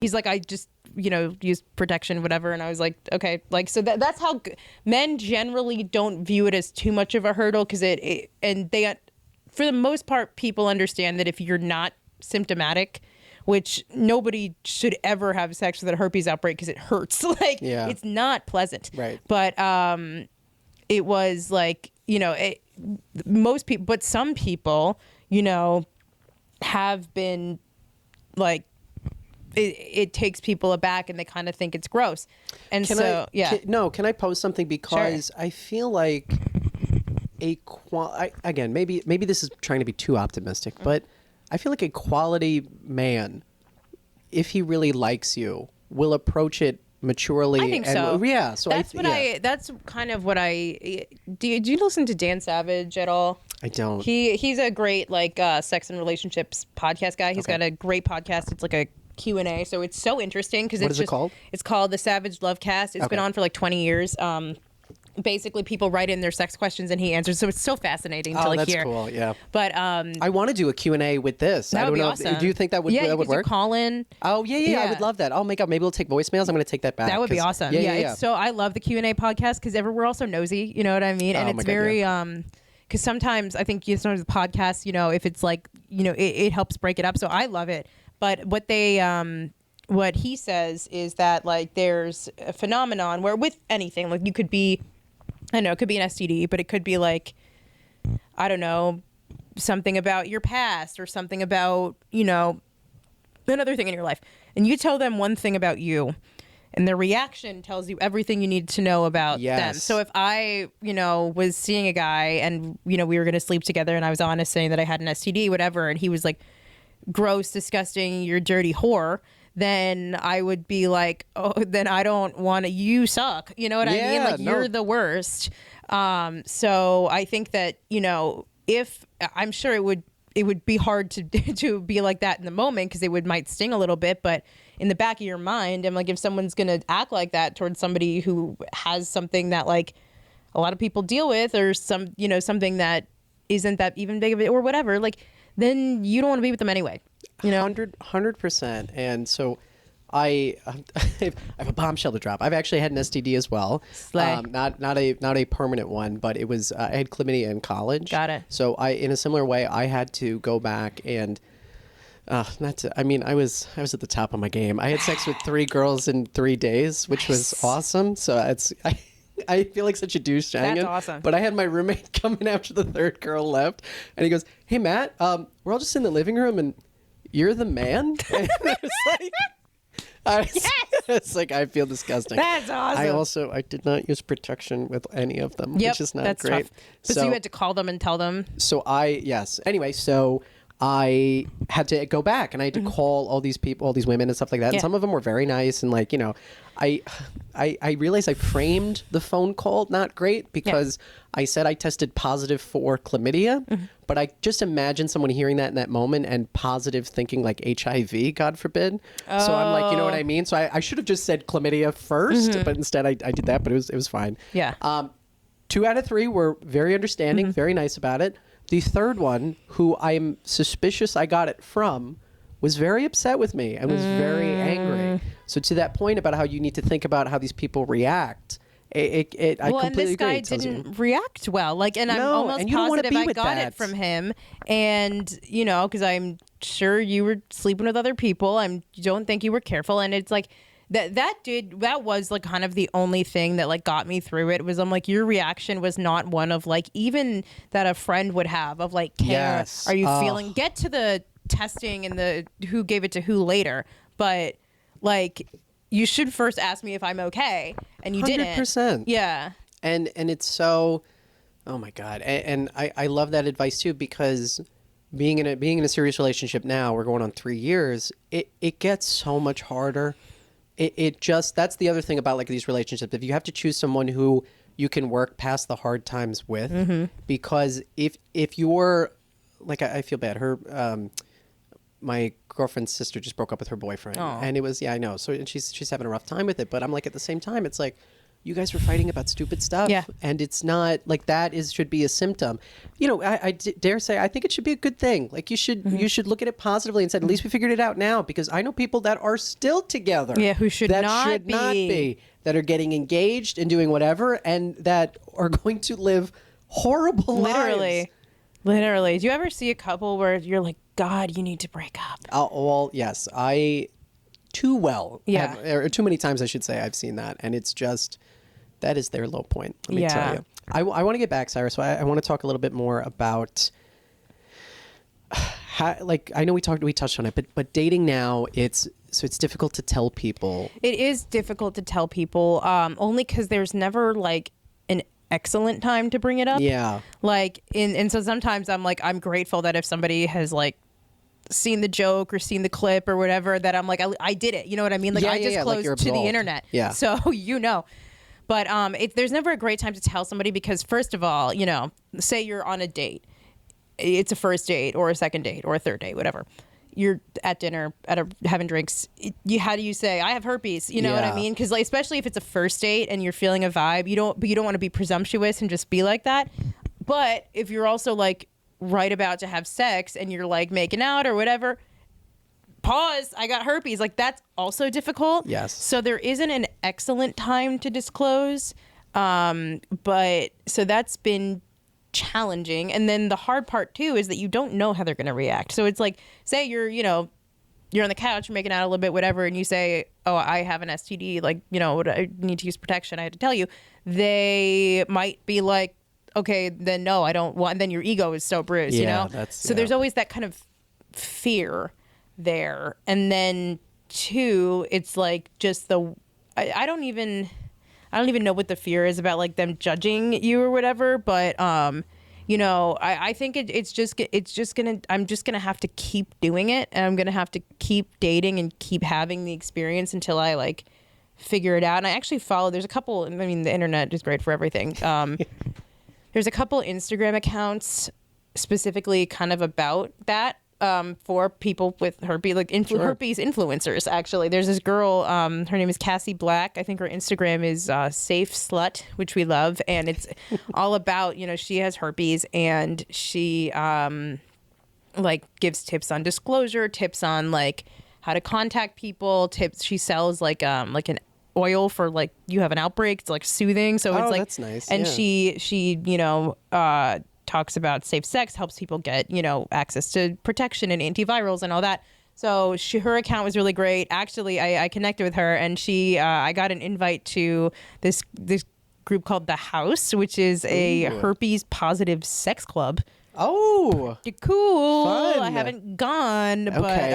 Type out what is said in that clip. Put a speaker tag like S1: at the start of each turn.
S1: he's like, I just, use protection, whatever. And I was like, okay, like, so that's how men generally don't view it as too much of a hurdle, because and they, for the most part, people understand that if you're not symptomatic, which nobody should ever have sex with a herpes outbreak because it hurts. Like, it's not pleasant.
S2: Right.
S1: But it was like, most people, but some people, have been like, it takes people aback and they kind of think it's gross. And can
S2: I pose something? Because I feel like again, maybe this is trying to be too optimistic, but I feel like a quality man, if he really likes you, will approach it maturely.
S1: I think so.
S2: Yeah. So
S1: that's kind of what I do. You listen to Dan Savage at all?
S2: I don't.
S1: He's a great sex and relationships podcast guy. He's got a great podcast. It's like a Q&A, so it's so interesting because
S2: what is it called?
S1: It's called the Savage Love Cast. It's been on for like 20 years. Basically, people write in their sex questions and he answers, so it's so fascinating to like hear.
S2: That's cool. Yeah.
S1: But
S2: I want to do a Q&A with this.
S1: That would be awesome.
S2: Do you think that would work?
S1: Call in.
S2: Oh yeah. I would love that. Maybe we'll take voicemails. I'm going to take that back.
S1: That would be awesome. Yeah. So I love the Q&A podcast because we're also nosy. You know what I mean? And it's very because sometimes I think sometimes the podcast, if it's like it helps break it up. So I love it. But what he says is that like there's a phenomenon where with anything, like you could be, I don't know, it could be an STD, but it could be like, I don't know, something about your past or something about, another thing in your life. And you tell them one thing about you and their reaction tells you everything you need to know about them. So if I, was seeing a guy and, we were going to sleep together and I was honest saying that I had an STD, whatever, and he was like, gross, disgusting, you're dirty whore, then I would be like, oh, then I don't want to, you suck. You know what I mean? Like, you're the worst. So I think that, if I'm sure it would be hard to to be like that in the moment because it might sting a little bit, but in the back of your mind, I'm like, if someone's going to act like that towards somebody who has something that like a lot of people deal with or something that isn't that even big of it or whatever, like, then you don't want to be with them anyway.
S2: 100%. And so I have a bombshell to drop. I've actually had an STD as well. Not a permanent one, but it was I had chlamydia in college.
S1: Got it.
S2: So in a similar way, I had to go back and I was at the top of my game. I had sex with 3 girls in 3 days, which was awesome. So I feel like such a douche.
S1: That's awesome.
S2: But I had my roommate come in after the 3rd girl left, and he goes, "Hey Matt, we're all just in the living room, and you're the man." And it's like I feel disgusting.
S1: That's awesome.
S2: I did not use protection with any of them, which is not
S1: that's
S2: great.
S1: Tough. So you had to call them and tell them.
S2: So anyway, so I had to go back and I had to call all these people, all these women and stuff like that. Yeah. And some of them were very nice. And like, I realized I framed the phone call not great because I said I tested positive for chlamydia, but I just imagine someone hearing that in that moment and positive thinking like HIV, God forbid. Oh. So I'm like, you know what I mean? So I should have just said chlamydia first, but instead I did that, but it was fine.
S1: Yeah.
S2: 2 out of 3 were very understanding, very nice about it. The 3rd one, who I'm suspicious I got it from, was very upset with me and was very angry. So to that point about how you need to think about how these people react, I completely agree.
S1: And this guy didn't react well. Like, and I'm almost positive I got it from him. And, because I'm sure you were sleeping with other people. I don't think you were careful. And it's like, that was like kind of the only thing that like got me through it was I'm like, your reaction was not one of like even that a friend would have of like care. Yes. Are you feeling? Get to the testing and the who gave it to who later, but like you should first ask me if I'm okay, and you 100%. Didn't. 100%. Yeah.
S2: And it's so, oh my God, and I love that advice too because being in a serious relationship now, we're going on 3 years. It gets so much harder. That's the other thing about like these relationships. If you have to choose someone who you can work past the hard times with, because if you're like, I feel bad. My girlfriend's sister just broke up with her boyfriend, and it was I know. So and she's having a rough time with it. But I'm like at the same time, it's like, you guys were fighting about stupid stuff.
S1: Yeah.
S2: And it's not like that should be a symptom. You know, I dare say, I think it should be a good thing. Like you should look at it positively and say, at least we figured it out now, because I know people that are still together.
S1: Yeah, who should not be.
S2: That are getting engaged and doing whatever, and that are going to live horrible lives.
S1: Literally. Do you ever see a couple where you're like, God, you need to break up?
S2: Well, yes. Too many times, I should say, I've seen that. And it's just, that is their low point. Let me tell you. I want to get back, Cyrus. So I want to talk a little bit more about how, like, I know we touched on it, but dating now, it's difficult to tell people.
S1: It is difficult to tell people, only because there's never like an excellent time to bring it up.
S2: Yeah.
S1: Like, and so sometimes I'm like, I'm grateful that if somebody has like seen the joke or seen the clip or whatever, that I'm like, I did it. You know what I mean? Like, I disclosed like to the internet.
S2: Yeah.
S1: So, you know. But there's never a great time to tell somebody, because first of all, you know, say you're on a date. It's a first date or a second date or a third date, whatever. You're at dinner, having drinks. How do you say, I have herpes? You know what I mean? Because like, especially if it's a first date and you're feeling a vibe, you don't want to be presumptuous and just be like that. But if you're also like right about to have sex and you're like making out or whatever, pause, I got herpes. Like, that's also difficult.
S2: Yes.
S1: So there isn't an excellent time to disclose. But so that's been challenging. And then the hard part too is that you don't know how they're going to react. So it's like, say you're on the couch, you're making out a little bit, whatever, and you say, oh, I have an STD, like, you know, I need to use protection, I had to tell you. They might be like, okay, then no, I don't want, and then your ego is so bruised, you know? So there's always that kind of fear there. And then two, it's like just I don't even know what the fear is about, like them judging you or whatever, but you know, I think I'm just gonna have to keep doing it, and I'm gonna have to keep dating and keep having the experience until I like figure it out. And I actually there's a couple, I mean, the internet is great for everything. There's a couple Instagram accounts specifically kind of about that, for people with herpes, like herpes influencers, actually. There's this girl, her name is Cassie Black. I think her Instagram is Safe Slut, which we love. And it's all about, you know, she has herpes, and she like gives tips on disclosure, tips on like how to contact people, tips. She sells like an oil for like you have an outbreak. It's like soothing. So it's like,
S2: that's nice.
S1: And she you know, talks about safe sex, helps people get, you know, access to protection and antivirals and all that. So her account was really great. Actually, I connected with her, and I got an invite to this group called The House, which is a herpes positive sex club.
S2: Oh,
S1: Cool.
S2: Fun.
S1: I haven't gone,
S2: okay.
S1: but